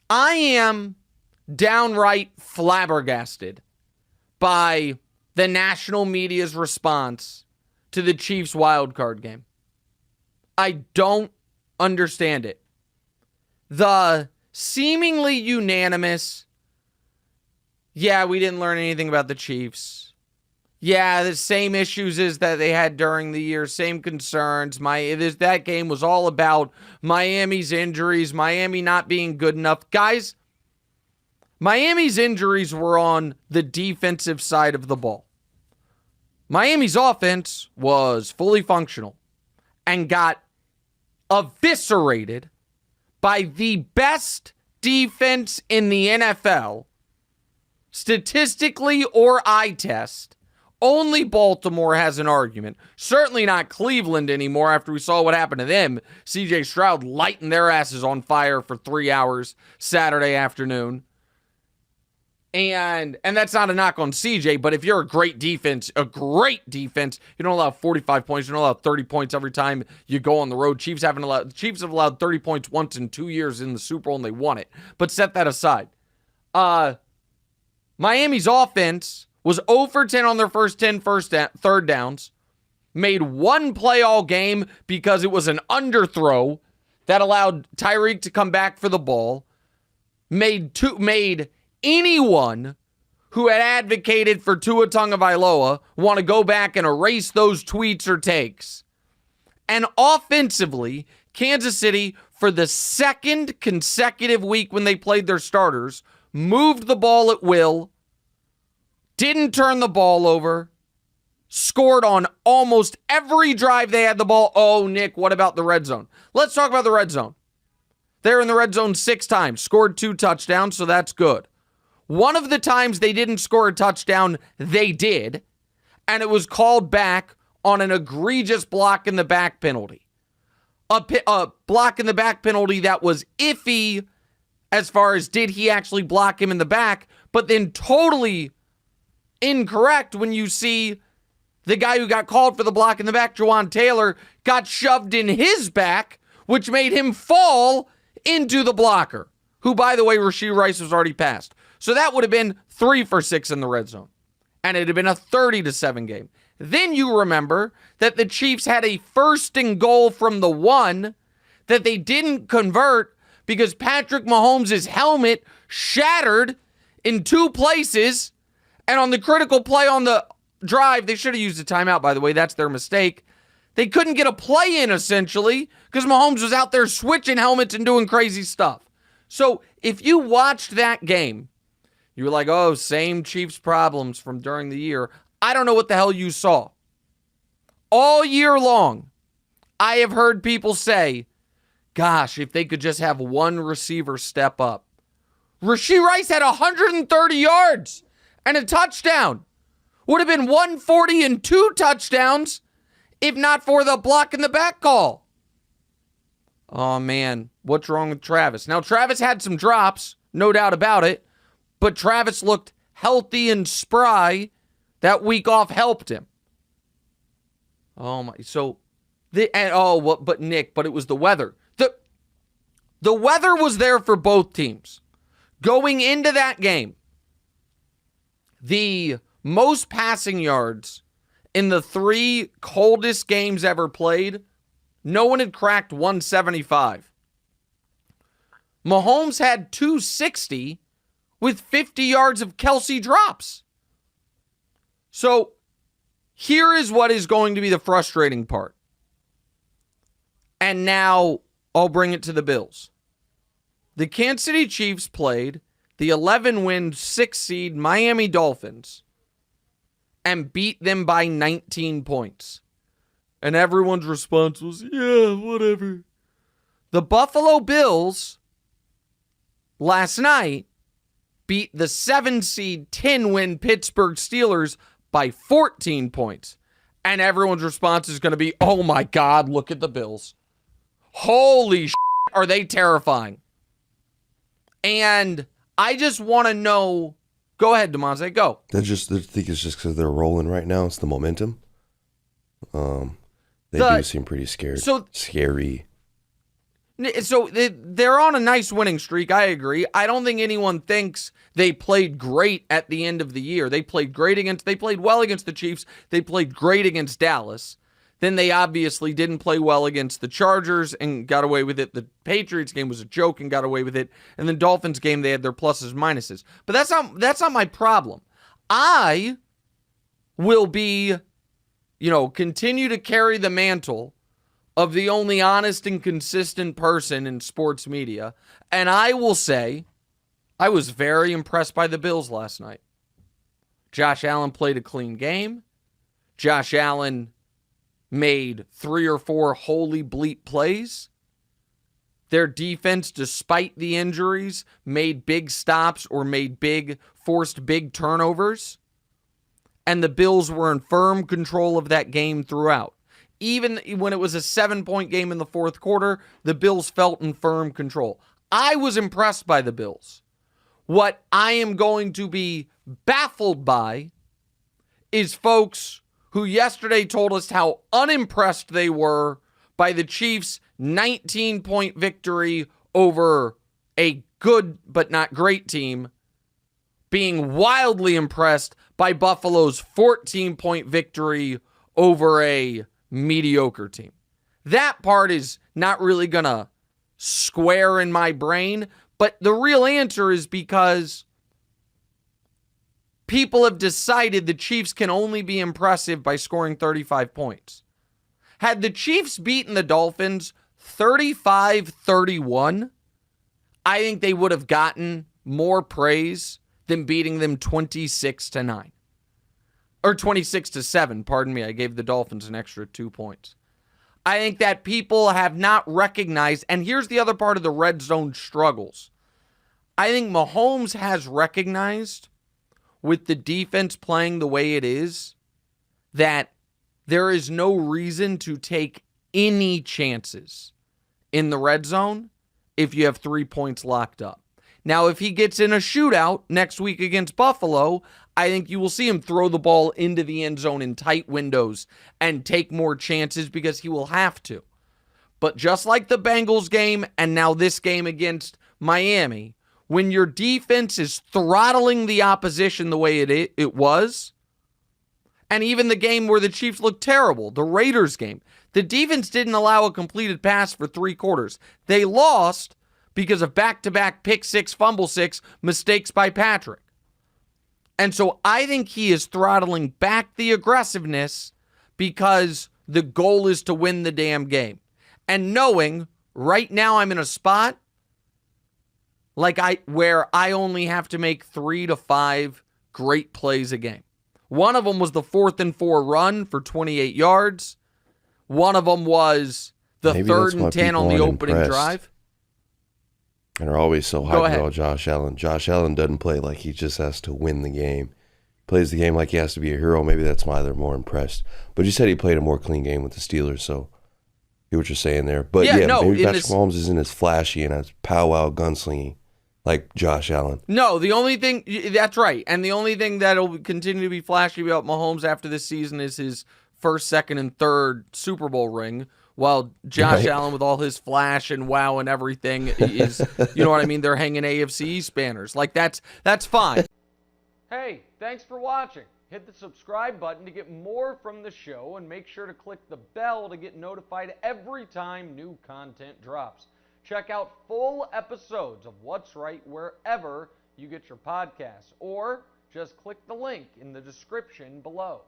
I am downright flabbergasted by the national media's response to the Chiefs wildcard game. I don't understand it. The seemingly unanimous, yeah, we didn't learn anything about the Chiefs. Yeah, the same issues as that they had during the year, same concerns. That game was all about Miami's injuries, Miami not being good enough. Guys, Miami's injuries were on the defensive side of the ball. Miami's offense was fully functional and got eviscerated by the best defense in the NFL, statistically or eye test. Only Baltimore has an argument. Certainly not Cleveland anymore after we saw what happened to them. C.J. Stroud lighting their asses on fire for 3 hours Saturday afternoon. And that's not a knock on CJ, but if you're a great defense, you don't allow 45 points, you don't allow 30 points every time you go on the road. Chiefs have allowed 30 points once in 2 years in the Super Bowl, and they won it. But set that aside. Miami's offense was 0 for 10 on their first 10 third downs, made one play all game because it was an underthrow that allowed Tyreek to come back for the ball, made anyone who had advocated for Tua Tagovailoa want to go back and erase those tweets or takes. And offensively, Kansas City, for the second consecutive week when they played their starters, moved the ball at will, didn't turn the ball over, scored on almost every drive they had the ball. Oh, Nick, what about the red zone? Let's talk about the red zone. They're in the red zone 6 times, scored 2 touchdowns, so that's good. One of the times they didn't score a touchdown, they did, and it was called back on an egregious block in the back penalty. A block in the back penalty that was iffy as far as did he actually block him in the back, but then totally incorrect when you see the guy who got called for the block in the back, Jawan Taylor, got shoved in his back, which made him fall into the blocker, who, by the way, Rashee Rice was already passed. So that would have been 3 for 6 in the red zone. And it'd have been a 30-7 game. Then you remember that the Chiefs had a 1st and goal from the 1 that they didn't convert because Patrick Mahomes' helmet shattered in 2 places. And on the critical play on the drive, they should have used a timeout, by the way. That's their mistake. They couldn't get a play in, essentially, because Mahomes was out there switching helmets and doing crazy stuff. So if you watched that game, you were like, oh, same Chiefs problems from during the year. I don't know what the hell you saw. All year long, I have heard people say, gosh, if they could just have one receiver step up. Rashee Rice had 130 yards and a touchdown. Would have been 140 and 2 touchdowns if not for the block in the back call. Oh, man, what's wrong with Travis? Now, Travis had some drops, no doubt about it. But Travis looked healthy and spry. That week off helped him. Oh my! But Nick, but it was the weather. The weather was there for both teams. Going into that game, the most passing yards in the 3 coldest games ever played, no one had cracked 175. Mahomes had 260. With 50 yards of Kelsey drops. So here is what is going to be the frustrating part. And now I'll bring it to the Bills. The Kansas City Chiefs played the 11-win 6 seed Miami Dolphins and beat them by 19 points. And everyone's response was, yeah, whatever. The Buffalo Bills last night beat the 7 seed 10-win Pittsburgh Steelers by 14 points. And everyone's response is going to be, oh my God, look at the Bills. Holy shit, are they terrifying. And I just want to know, go ahead, Demonte, go. I think it's just because they're rolling right now. It's the momentum. They do seem pretty scared. Scary. So they're on a nice winning streak. I agree. I don't think anyone thinks they played great at the end of the year. They played well against the Chiefs. They played great against Dallas. Then they obviously didn't play well against the Chargers and got away with it. The Patriots game was a joke and got away with it. And the Dolphins game, they had their pluses and minuses. But that's not my problem. I will be, continue to carry the mantle of the only honest and consistent person in sports media. And I will say, I was very impressed by the Bills last night. Josh Allen played a clean game. Josh Allen made 3 or 4 holy bleep plays. Their defense, despite the injuries, made big stops or forced big turnovers. And the Bills were in firm control of that game throughout. Even when it was a 7-point game in the fourth quarter, the Bills felt in firm control. I was impressed by the Bills. What I am going to be baffled by is folks who yesterday told us how unimpressed they were by the Chiefs' 19-point victory over a good but not great team, being wildly impressed by Buffalo's 14-point victory over a mediocre team. That part is not really going to square in my brain, but the real answer is because people have decided the Chiefs can only be impressive by scoring 35 points. Had the Chiefs beaten the Dolphins 35-31, I think they would have gotten more praise than beating them 26-9. Or 26-7, pardon me. I gave the Dolphins an extra 2 points. I think that people have not recognized, and here's the other part of the red zone struggles. I think Mahomes has recognized, with the defense playing the way it is, that there is no reason to take any chances in the red zone if you have 3 points locked up. Now, if he gets in a shootout next week against Buffalo, I think you will see him throw the ball into the end zone in tight windows and take more chances because he will have to. But just like the Bengals game and now this game against Miami, when your defense is throttling the opposition the way it was, and even the game where the Chiefs looked terrible, the Raiders game, the defense didn't allow a completed pass for 3 quarters. They lost because of back-to-back pick six, fumble six mistakes by Patrick. And so I think he is throttling back the aggressiveness because the goal is to win the damn game. And knowing right now I'm in a spot where I only have to make 3 to 5 great plays a game. One of them was the 4th and 4 run for 28 yards. One of them was the Maybe 3rd and 10 on the opening drive. And are always so hyped about Josh Allen. Josh Allen doesn't play like he just has to win the game. Plays the game like he has to be a hero. Maybe that's why they're more impressed. But you said he played a more clean game with the Steelers, so I get what you're saying there. But maybe Patrick Mahomes isn't as flashy and as powwow gunslinging like Josh Allen. No, the only thing, that's right. And the only thing that'll continue to be flashy about Mahomes after this season is his 1st, 2nd, and 3rd Super Bowl ring. While Josh Allen, with all his flash and wow and everything, is, you know what I mean? They're hanging AFC East banners. Like, that's fine. Hey, thanks for watching. Hit the subscribe button to get more from the show, and make sure to click the bell to get notified every time new content drops. Check out full episodes of What's Right wherever you get your podcasts, or just click the link in the description below.